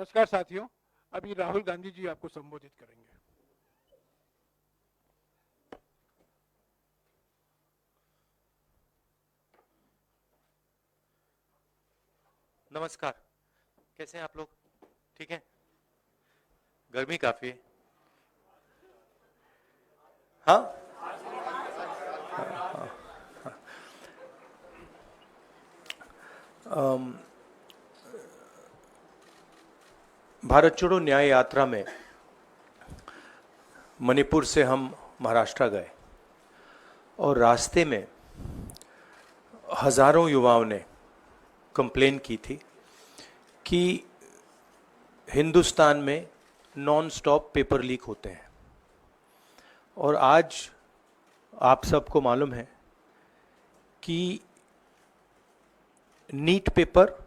नमस्कार साथियों, अभी राहुल गांधी जी आपको संबोधित करेंगे। नमस्कार, कैसे हैं आप लोग? ठीक है। गर्मी काफी है। हाँ, भारत छोड़ो न्याय यात्रा में मणिपुर से हम महाराष्ट्र गए और रास्ते में हजारों युवाओं ने कंप्लेन की थी कि हिंदुस्तान में नॉन स्टॉप पेपर लीक होते हैं। और आज आप सबको मालूम है कि NEET paper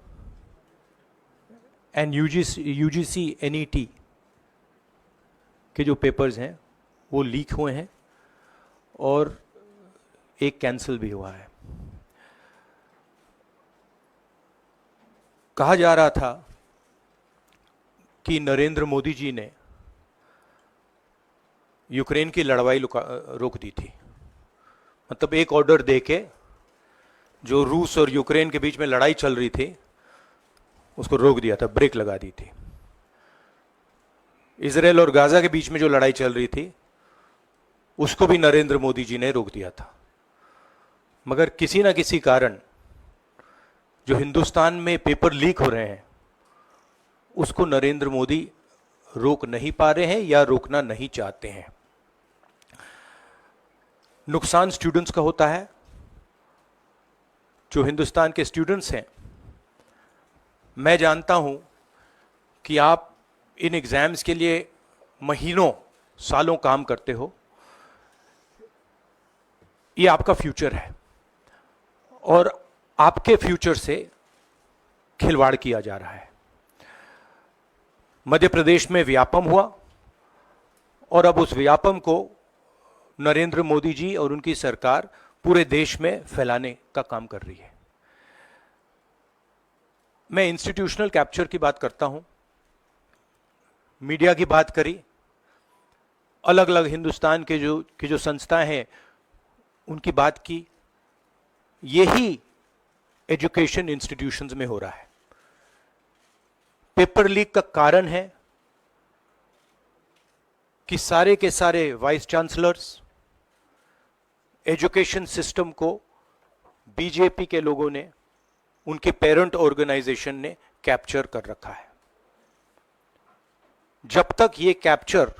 and UGC NET के जो पेपर्स हैं वो लीक हुए हैं और एक कैंसिल भी हुआ है। कहा जा रहा था कि नरेंद्र मोदी जी ने यूक्रेन की लड़ाई रोक दी थी। मतलब एक ऑर्डर देके जो रूस और यूक्रेन के बीच में लड़ाई चल रही थी उसको रोक दिया था, ब्रेक लगा दी थी। इजराइल और गाजा के बीच में जो लड़ाई चल रही थी उसको भी नरेंद्र मोदी जी ने रोक दिया था। मगर किसी ना किसी कारण जो हिंदुस्तान में पेपर लीक हो रहे हैं उसको नरेंद्र मोदी रोक नहीं पा रहे हैं या रोकना नहीं चाहते हैं। नुकसान स्टूडेंट्स का होता है। जो हिंदुस्तान के स्टूडेंट्स हैं, मैं जानता हूं कि आप इन एग्जाम्स के लिए महीनों सालों काम करते हो। ये आपका फ्यूचर है और आपके फ्यूचर से खिलवाड़ किया जा रहा है। मध्य प्रदेश में व्यापम हुआ और अब उस व्यापम को नरेंद्र मोदी जी और उनकी सरकार पूरे देश में फैलाने का काम कर रही है। मैं इंस्टीट्यूशनल कैप्चर की बात करता हूं, मीडिया की बात करी, अलग अलग हिंदुस्तान के जो संस्थाएं हैं उनकी बात की। यही एजुकेशन इंस्टीट्यूशंस में हो रहा है। पेपर लीक का कारण है कि सारे के सारे वाइस चांसलर्स, एजुकेशन सिस्टम को बीजेपी के लोगों ने, उनके पेरेंट ऑर्गेनाइजेशन ने कैप्चर कर रखा है। जब तक ये कैप्चर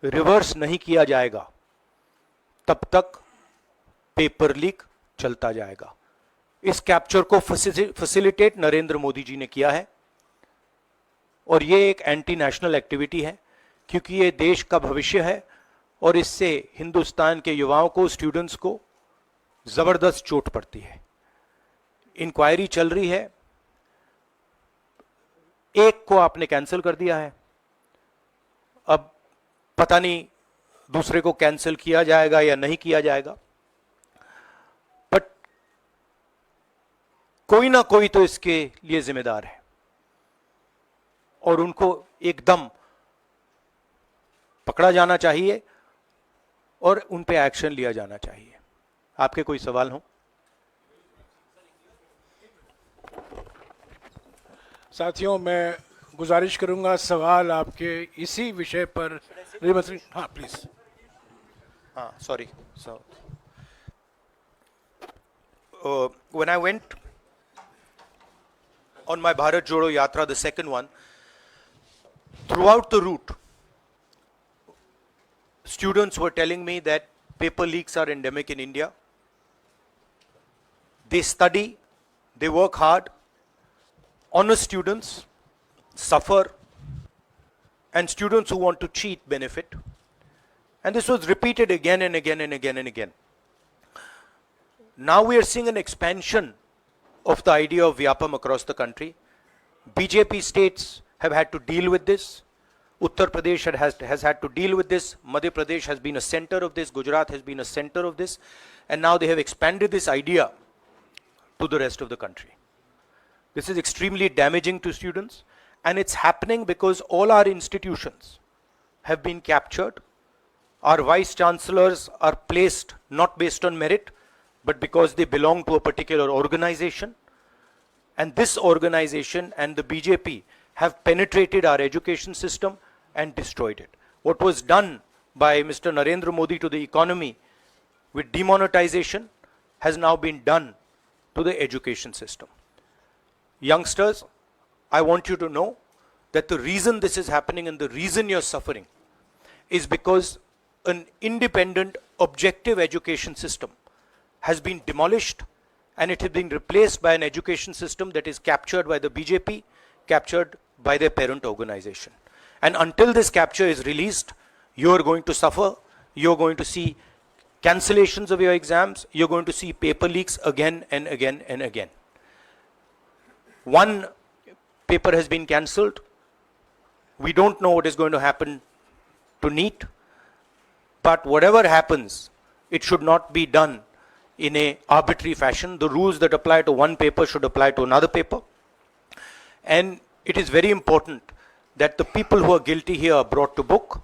रिवर्स नहीं किया जाएगा तब तक पेपर लीक चलता जाएगा। इस कैप्चर को फैसिलिटेट नरेंद्र मोदी जी ने किया है और ये एक एंटी नेशनल एक्टिविटी है क्योंकि ये देश का भविष्य है और इससे हिंदुस्तान के युवाओं को, स्टूडेंट्स को जबरदस्त चोट पड़ती है। इंक्वायरी चल रही है, एक को आपने कैंसिल कर दिया है, अब पता नहीं दूसरे को कैंसिल किया जाएगा या नहीं किया जाएगा, बट कोई ना कोई तो इसके लिए जिम्मेदार है और उनको एकदम पकड़ा जाना चाहिए और उन पे एक्शन लिया जाना चाहिए। आपके कोई सवाल हो? साथियों, मैं गुजारिश करूंगा सवाल आपके इसी विषय पर। हाँ प्लीज। हाँ, sorry. So, when I went on my Bharat Jodo Yatra, the second one, throughout the route, students were telling me that paper leaks are endemic in India. They study, they work hard, honest students suffer, and students who want to cheat benefit. And this was repeated again and again and again and again. Now we are seeing an expansion of the idea of Vyapam across the country. BJP states have had to deal with this. Uttar Pradesh has had to deal with this. Madhya Pradesh has been a center of this. Gujarat has been a center of this. And now they have expanded this idea to the rest of the country. This is extremely damaging to students. And it's happening because all our institutions have been captured. Our vice chancellors are placed not based on merit, but because they belong to a particular organization. And this organization and the BJP have penetrated our education system and destroyed it. What was done by Mr. Narendra Modi to the economy with demonetization has now been done to the education system. Youngsters, I want you to know that the reason this is happening and the reason you're suffering is because an independent, objective education system has been demolished, and it has been replaced by an education system that is captured by the BJP, captured by their parent organization. And until this capture is released, you are going to suffer. You're going to see cancellations of your exams. You're going to see paper leaks again and again and again. One paper has been cancelled. We don't know what is going to happen to NEET. But whatever happens, it should not be done in a arbitrary fashion. The rules that apply to one paper should apply to another paper. And it is very important that the people who are guilty here are brought to book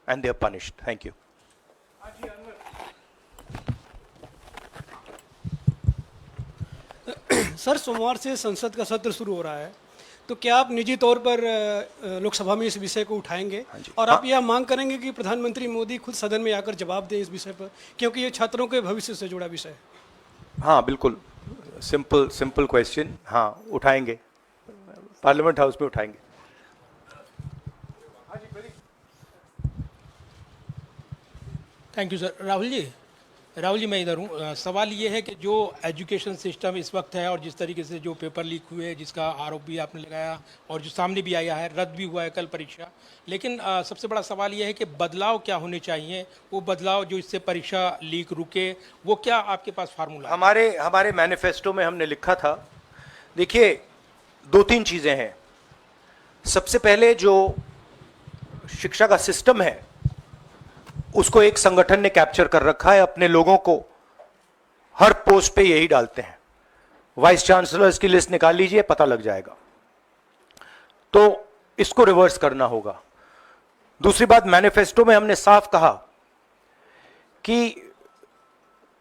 and they are punished. Thank you. Sir, सोमवार से संसद का सत्र शुरू हो रहा है, तो क्या आप निजी तौर पर लोकसभा में इस विषय को उठाएंगे और आप यह मांग करेंगे कि प्रधानमंत्री मोदी खुद सदन में आकर जवाब दें इस विषय पर, क्योंकि ये छात्रों के भविष्य से जुड़ा विषय है? हाँ, बिल्कुल, सिंपल क्वेश्चन. हाँ, उठाएंगे, पार्लियामेंट हाउस में उठाएंगे. Thank you sir. Rahul ji मैं इधर हूँ. सवाल ये है कि जो एजुकेशन सिस्टम इस वक्त है और जिस तरीके से जो पेपर लीक हुए, जिसका आरोप भी आपने लगाया और जो सामने भी आया है, रद्द भी हुआ है कल परीक्षा, लेकिन सबसे बड़ा सवाल ये है कि बदलाव क्या होने चाहिए, वो बदलाव जो इससे परीक्षा लीक रुके, वो क्या आपके पास फार्मूला? हमारे मैनिफेस्टो में हमने लिखा था, देखिए 2-3 चीज़ें हैं. सबसे पहले जो शिक्षा का सिस्टम है उसको एक संगठन ने कैप्चर कर रखा है. अपने लोगों को हर पोस्ट पे यही डालते हैं. वाइस चांसलर्स की लिस्ट निकाल लीजिए, पता लग जाएगा. तो इसको रिवर्स करना होगा. दूसरी बात, मैनिफेस्टो में हमने साफ कहा कि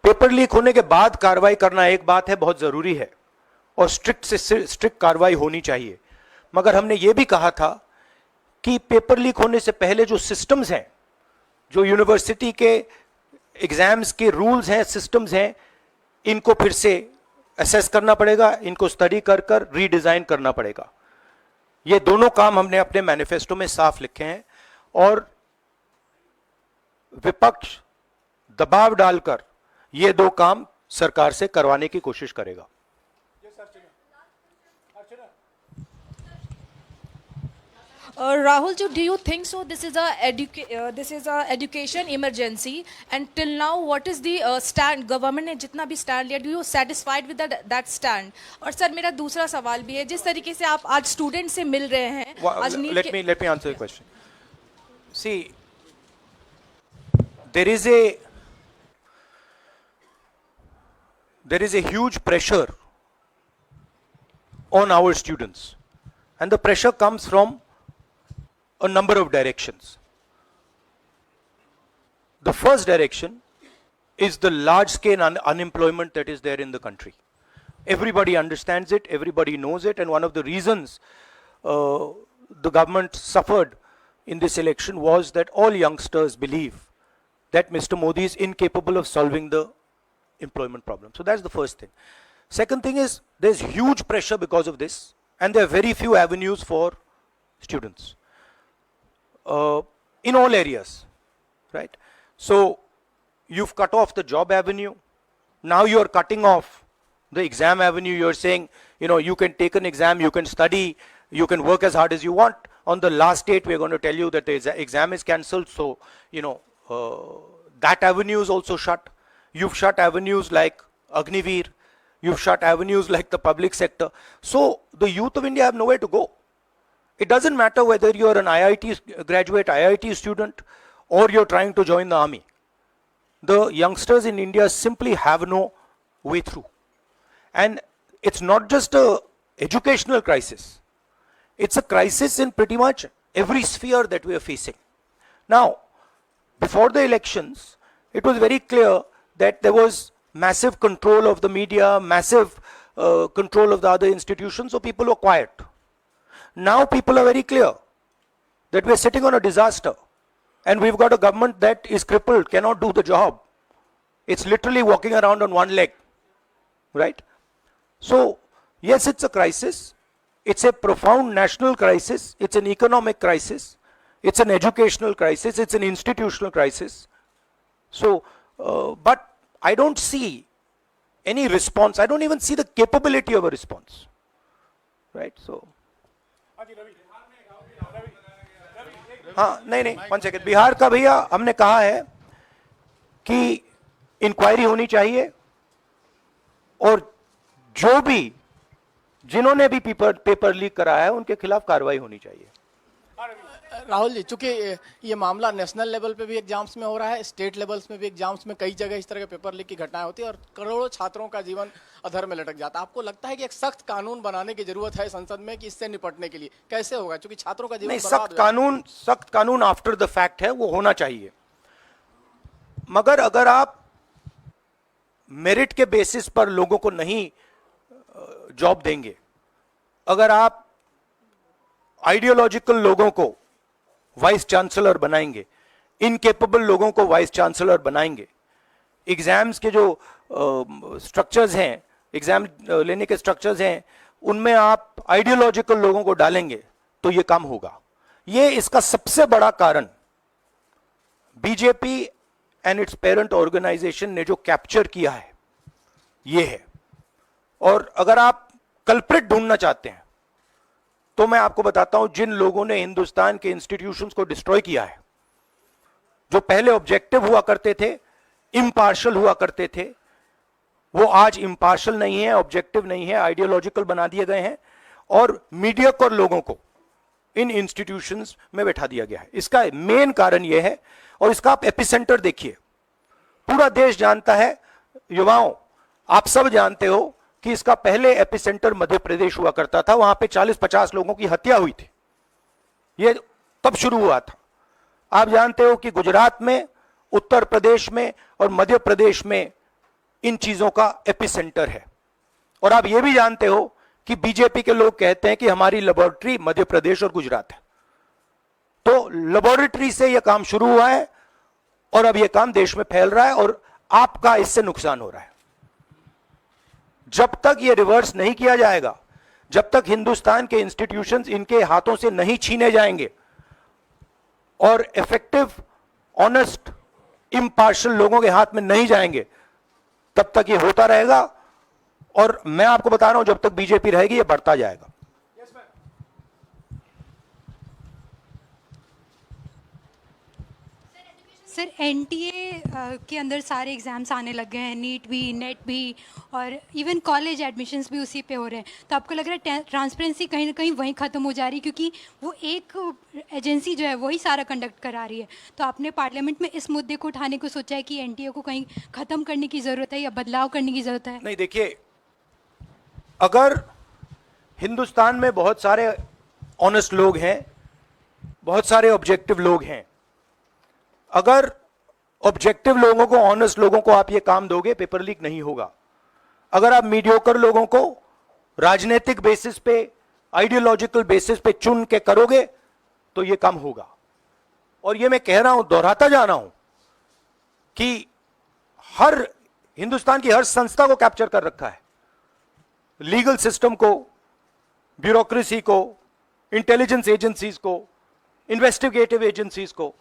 पेपर लीक होने के बाद कार्रवाई करना एक बात है, बहुत जरूरी है और स्ट्रिक्ट से स्ट्रिक्ट कार्रवाई होनी चाहिए. मगर हमने ये भी कहा था कि पेपर लीक होने से पहले जो सिस्टम्स हैं, जो यूनिवर्सिटी के एग्जाम्स के रूल्स हैं, सिस्टम्स हैं, इनको फिर से असेस करना पड़ेगा, इनको स्टडी कर रीडिजाइन करना पड़ेगा. ये दोनों काम हमने अपने मैनिफेस्टो में साफ लिखे हैं और विपक्ष दबाव डालकर ये 2 काम सरकार से करवाने की कोशिश करेगा. Rahul ji, do you think so? This is a education emergency, and till now, what is the stand? Government ने जितना भी stand लिया, do you satisfied with that stand? और सर मेरा दूसरा सवाल भी है, जिस तरीके से आप आज स्टूडेंट से मिल रहे हैं, आज let me answer the question. See, there is a huge pressure on our students, and the pressure comes from a number of directions. The first direction is the large scale unemployment that is there in the country. Everybody understands it, everybody knows it, and one of the reasons the government suffered in this election was that all youngsters believe that Mr. Modi is incapable of solving the employment problem. So that's the first thing. Second thing is there's huge pressure because of this, and there are very few avenues for students. In all areas, right? So you've cut off the job avenue. Now you're cutting off the exam avenue. You're saying, you can take an exam, you can study, you can work as hard as you want. On the last date, we're going to tell you that the exam is cancelled. So, that avenue is also shut. You've shut avenues like Agniveer. You've shut avenues like the public sector. So the youth of India have nowhere to go. It doesn't matter whether you're an IIT graduate, IIT student, or you're trying to join the army. The youngsters in India simply have no way through. And it's not just an educational crisis. It's a crisis in pretty much every sphere that we are facing. Now, before the elections, it was very clear that there was massive control of the media, massive control of the other institutions, so people were quiet. Now people are very clear that we are sitting on a disaster and we've got a government that is crippled, cannot do the job. It's literally walking around on one leg, right? So, yes, it's a crisis. It's a profound national crisis. It's an economic crisis. It's an educational crisis. It's an institutional crisis. So, but I don't see any response. I don't even see the capability of a response, right? So, हाँ नहीं 1 second, Bihar का भैया हमने कहा है कि inquiry होनी चाहिए और जो भी जिन्होंने भी पेपर लीक कराया है उनके खिलाफ कार्रवाई होनी चाहिए। राहुल जी, चूंकि ये मामला नेशनल लेवल पे भी एग्जाम्स में हो रहा है, स्टेट लेवल्स में भी एग्जाम्स में कई जगह इस तरह के पेपर लीक की घटनाएं होती है और करोड़ों छात्रों का जीवन अधर में लटक जाता है। आपको लगता है कि एक सख्त कानून बनाने की जरूरत है संसद में कि इससे निपटने के लिए? कैसे होगा, क्योंकि छात्रों का जीवन नहीं, बर्बाद सख्त कानून आफ्टर द फैक्ट है, वो होना चाहिए। मगर अगर आप मेरिट के बेसिस पर लोगों को नहीं जॉब देंगे, अगर आप आइडियोलॉजिकल लोगों को वाइस चांसलर बनाएंगे, इनकेपेबल लोगों को वाइस चांसलर बनाएंगे, एग्जाम्स के जो स्ट्रक्चर्स हैं, एग्जाम लेने के स्ट्रक्चर्स हैं, उनमें आप आइडियोलॉजिकल लोगों को डालेंगे तो ये काम होगा। ये इसका सबसे बड़ा कारण BJP and its parent organisation ने जो कैप्चर किया है ये है। और अगर आप कल्प्रिट ढूंढना चाहते हैं तो मैं आपको बताता हूं, जिन लोगों ने हिंदुस्तान के इंस्टीट्यूशंस को डिस्ट्रॉय किया है, जो पहले ऑब्जेक्टिव हुआ करते थे, इम्पार्शल हुआ करते थे, वो आज इम्पार्शल नहीं है, ऑब्जेक्टिव नहीं है, आइडियोलॉजिकल बना दिए गए हैं और मीडियोकर लोगों को इन इंस्टीट्यूशंस में बैठा दिया गया है। इसका मेन कारण यह है, और इसका आप एपिसेंटर देखिए, पूरा देश जानता है, युवाओं आप सब जानते हो कि इसका पहले एपिसेंटर मध्य प्रदेश हुआ करता था, वहां पे 40-50 लोगों की हत्या हुई थी, ये तब शुरू हुआ था। आप जानते हो कि गुजरात में, उत्तर प्रदेश में और मध्य प्रदेश में इन चीजों का एपिसेंटर है। और आप ये भी जानते हो कि बीजेपी के लोग कहते हैं कि हमारी लेबोरेटरी मध्य प्रदेश और गुजरात है। तो लेबोरेटरी से यह काम शुरू हुआ है और अब यह काम देश में फैल रहा है और आपका इससे नुकसान हो रहा है। जब तक यह रिवर्स नहीं किया जाएगा, जब तक हिंदुस्तान के इंस्टीट्यूशंस इनके हाथों से नहीं छीने जाएंगे और इफेक्टिव, ऑनेस्ट, इम्पार्शियल लोगों के हाथ में नहीं जाएंगे, तब तक ये होता रहेगा। और मैं आपको बता रहा हूं, जब तक बीजेपी रहेगी ये बढ़ता जाएगा। सर, एनटीए के अंदर सारे एग्ज़ाम्स आने लग गए हैं, नीट भी, नेट भी, और इवन कॉलेज एडमिशन्स भी उसी पे हो रहे हैं। तो आपको लग रहा है ट्रांसपेरेंसी कहीं ना कहीं वहीं ख़त्म हो जा रही है, क्योंकि वो एक एजेंसी जो है वही सारा कंडक्ट करा रही है। तो आपने पार्लियामेंट में इस मुद्दे को उठाने को सोचा है कि एनटीए को कहीं ख़त्म करने की ज़रूरत है या बदलाव करने की ज़रूरत है? नहीं, देखिए, अगर हिंदुस्तान में बहुत सारे ऑनेस्ट लोग हैं, बहुत सारे ऑब्जेक्टिव लोग हैं, अगर ऑब्जेक्टिव लोगों को, ऑनेस्ट लोगों को आप ये काम दोगे, पेपर लीक नहीं होगा। अगर आप मीडियोकर लोगों को राजनीतिक बेसिस पे, आइडियोलॉजिकल बेसिस पे चुन के करोगे तो ये काम होगा। और ये मैं कह रहा हूं, दोहराता जा रहा हूं कि हर हिंदुस्तान की हर संस्था को कैप्चर कर रखा है, लीगल सिस्टम को, ब्यूरोक्रेसी को, इंटेलिजेंस एजेंसीज को, इन्वेस्टिगेटिव एजेंसीज को,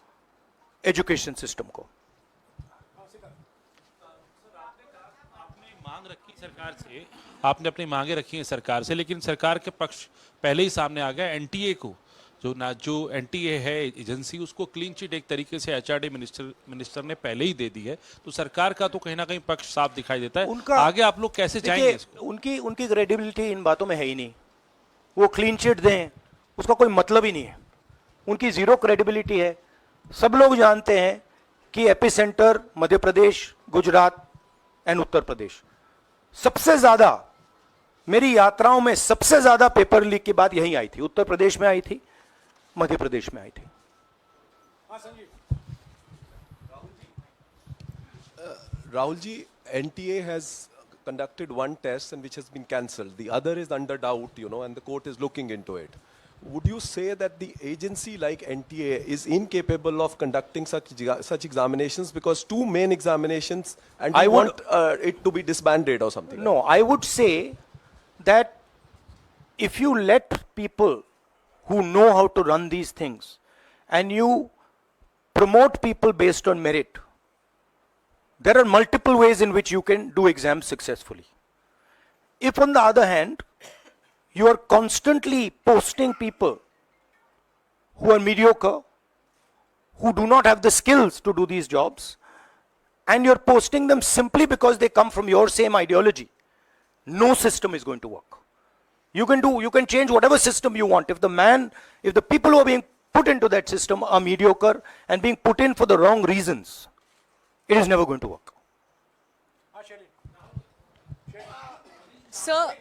एजुकेशन सिस्टम को। आपने अपनी मांगे रखी हैं सरकार से, लेकिन सरकार के पक्ष पहले ही सामने आ गया। एनटीए को जो एनटीए है एजेंसी, उसको क्लीन चिट एक तरीके से एचआरडी मिनिस्टर ने पहले ही दे दी है। तो सरकार का तो कहीं ना कहीं पक्ष साफ दिखाई देता है। उनका आगे आप लोग कैसे जाएंगे इसको? उनकी क्रेडिबिलिटी इन बातों में है ही नहीं। वो क्लीन चिट दें उसका कोई मतलब ही नहीं है, उनकी जीरो क्रेडिबिलिटी है। सब लोग जानते हैं कि एपिसेंटर मध्य प्रदेश, गुजरात एंड उत्तर प्रदेश। सबसे ज्यादा मेरी यात्राओं में सबसे ज्यादा पेपर लीक की बात यहीं आई थी, उत्तर प्रदेश में आई थी, मध्य प्रदेश में आई थी। Rahul ji, NTA has conducted one test and which has been cancelled. The other is under doubt, and the court is looking into it. Would you say that the agency like NTA is incapable of conducting such examinations, because two main examinations, and I you would- want it to be disbanded or something? No, I would say that if you let people who know how to run these things and you promote people based on merit, there are multiple ways in which you can do exams successfully. If on the other hand, you are constantly posting people who are mediocre, who do not have the skills to do these jobs, and you're posting them simply because they come from your same ideology, no system is going to work. You can change whatever system you want. If the people who are being put into that system are mediocre and being put in for the wrong reasons, it is never going to work. Sir,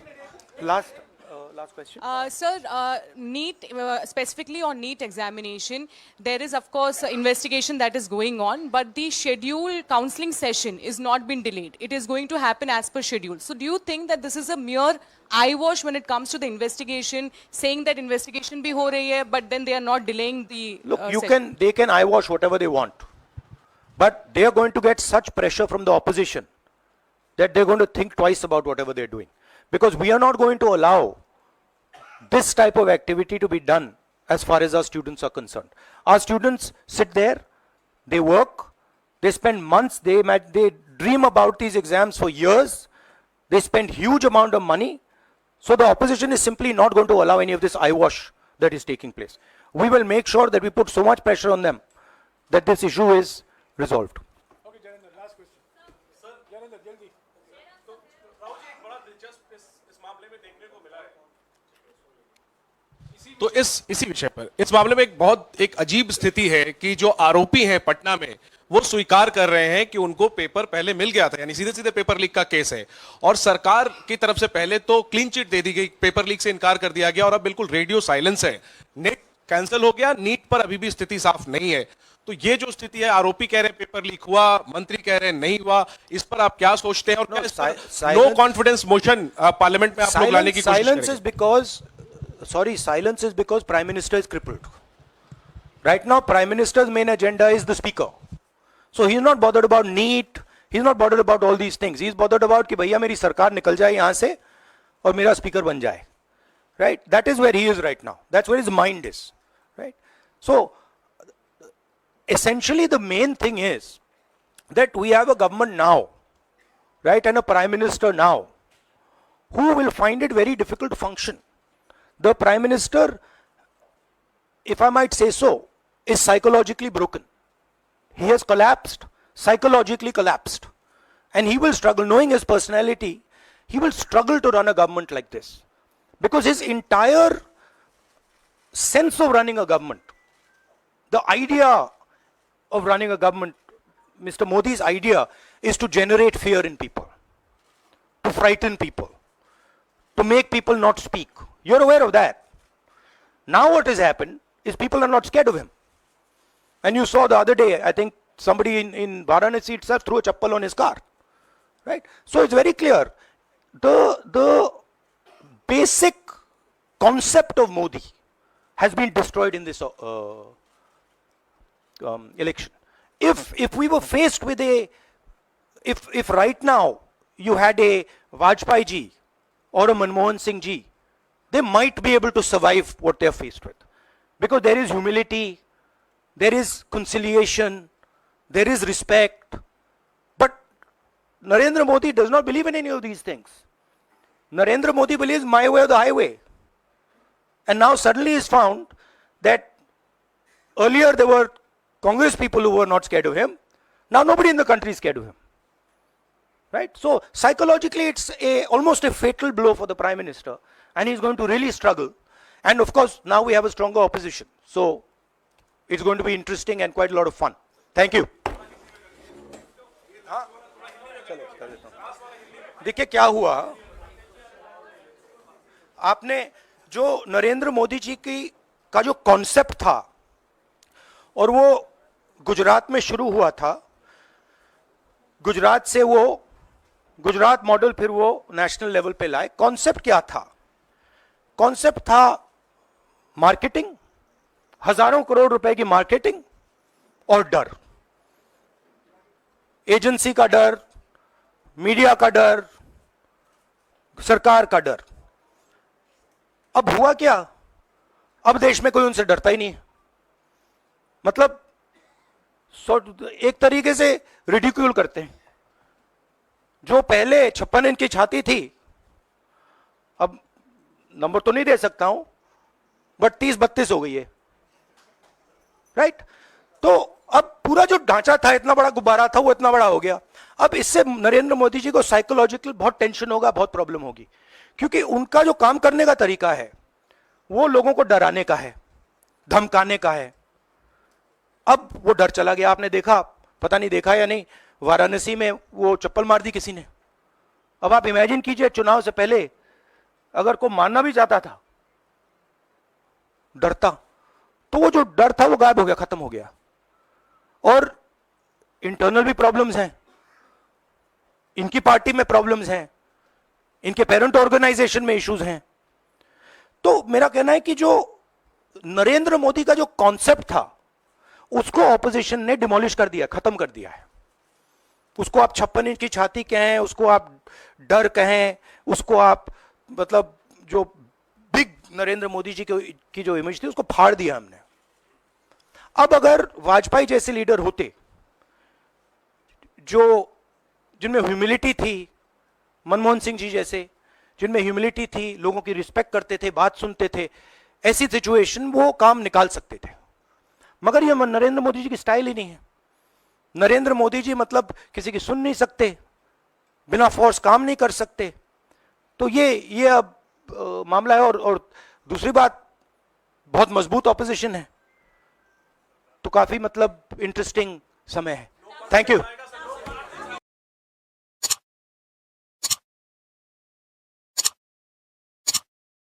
Last question. Sir, NEET, specifically on NEET examination, there is of course investigation that is going on, but the scheduled counseling session is not been delayed. It is going to happen as per schedule. So do you think that this is a mere eyewash when it comes to the investigation, saying that investigation bhi ho rahi hai, but then they are not delaying the Look, session? they can eyewash whatever they want, but they are going to get such pressure from the opposition that they're going to think twice about whatever they're doing. Because we are not going to allow this type of activity to be done as far as our students are concerned. Our students sit there, they work, they spend months, they dream about these exams for years, they spend huge amount of money. So the opposition is simply not going to allow any of this eyewash that is taking place. We will make sure that we put so much pressure on them that this issue is resolved. तो इसी विषय पर इस मामले में एक अजीब स्थिति है कि जो आरोपी हैं पटना में, वो स्वीकार कर रहे हैं कि उनको पेपर पहले मिल गया था, यानी सीधे सीधे पेपर लीक का केस है। और सरकार की तरफ से पहले तो क्लीन चिट दे दी गई, पेपर लीक से इनकार कर दिया गया और अब बिल्कुल रेडियो साइलेंस है। नेट कैंसिल हो गया, नीट पर अभी भी स्थिति साफ नहीं है। तो ये जो स्थिति है, आरोपी कह रहे हैं पेपर लीक हुआ, मंत्री कह रहे हैं नहीं हुआ, इस पर आप क्या सोचते हैं? और नो कॉन्फिडेंस मोशन पार्लियामेंट में आप लोग लाने की कोशिश करेंगे? Silence is because Prime Minister is crippled. Right now, Prime Minister's main agenda is the Speaker. So he's not bothered about NEET, he's not bothered about all these things. He's bothered about कि भैया मेरी सरकार निकल जाए यहाँ से और मेरा speaker बन जाए. Right? That is where he is right now. That's where his mind is. Right? So, essentially the main thing is that we have a government now, right, and a Prime Minister now, who will find it very difficult to function. The Prime Minister, if I might say so, is psychologically broken. He has collapsed, psychologically collapsed. And he will struggle, knowing his personality, he will struggle to run a government like this. Because his entire sense of running a government, the idea of running a government, Mr. Modi's idea is to generate fear in people, to frighten people, to make people not speak. You're aware of that. Now what has happened is people are not scared of him. And you saw the other day, I think somebody in Varanasi itself threw a chappal on his car. Right? So it's very clear. The basic concept of Modi has been destroyed in this election. If we were faced with if right now you had a Vajpayee ji or a Manmohan Singh ji, they might be able to survive what they are faced with. Because there is humility, there is conciliation, there is respect. But Narendra Modi does not believe in any of these things. Narendra Modi believes my way or the highway. And now suddenly is found that earlier there were Congress people who were not scared of him. Now nobody in the country is scared of him. Right? So psychologically it's almost a fatal blow for the Prime Minister. And he's going to really struggle. And of course, now we have a stronger opposition. So it's going to be interesting and quite a lot of fun. Thank you. देखिए क्या हुआ, आपने जो नरेंद्र मोदी जी की का जो concept था और वो गुजरात में शुरू हुआ था, गुजरात से वो गुजरात मॉडल फिर वो नेशनल लेवल पे लाए। कॉन्सेप्ट क्या था? कॉन्सेप्ट था मार्केटिंग, हजारों करोड़ रुपए की मार्केटिंग और डर, एजेंसी का डर, मीडिया का डर, सरकार का डर। अब हुआ क्या? अब देश में कोई उनसे डरता ही नहीं है। मतलब एक तरीके से रिडिक्यूल करते हैं। जो पहले 56 इंच की छाती थी, अब नंबर तो नहीं दे सकता हूं, बट 30-32 हो गई है, राइट? तो अब पूरा जो ढांचा था, इतना बड़ा गुब्बारा था, वो इतना बड़ा हो गया। अब इससे नरेंद्र मोदी जी को साइकोलॉजिकल बहुत टेंशन होगा, बहुत प्रॉब्लम होगी, क्योंकि उनका जो काम करने का तरीका है वो लोगों को डराने का है, धमकाने का है। अब वो डर चला गया। आपने देखा, पता नहीं देखा या नहीं, वाराणसी में वो चप्पल मार दी किसी ने। अब आप इमेजिन कीजिए, चुनाव से पहले अगर कोई मारना भी चाहता था डरता, तो वो जो डर था वो गायब हो गया, खत्म हो गया। और इंटरनल भी प्रॉब्लम्स हैं, इनकी पार्टी में प्रॉब्लम्स हैं, इनके पेरेंट ऑर्गेनाइजेशन में इश्यूज हैं। तो मेरा कहना है कि जो नरेंद्र मोदी का जो कॉन्सेप्ट था उसको ऑपोजिशन ने डिमोलिश कर दिया, खत्म कर दिया है। उसको आप 56 इंच की छाती कहें, उसको आप डर कहें, उसको आप मतलब जो बिग नरेंद्र मोदी जी की जो इमेज थी उसको फाड़ दिया हमने। अब अगर वाजपेयी जैसे लीडर होते जो जिनमें ह्यूमिलिटी थी, मनमोहन सिंह जी जैसे जिनमें ह्यूमिलिटी थी, लोगों की रिस्पेक्ट करते थे, बात सुनते थे, ऐसी सिचुएशन वो काम निकाल सकते थे। मगर ये नरेंद्र मोदी जी की स्टाइल ही नहीं है। नरेंद्र मोदी जी मतलब किसी की सुन नहीं सकते, बिना फोर्स काम नहीं कर सकते। तो ये अब मामला है। और दूसरी बात, बहुत मजबूत ऑपोजिशन है, तो काफी मतलब इंटरेस्टिंग समय है। Thank you.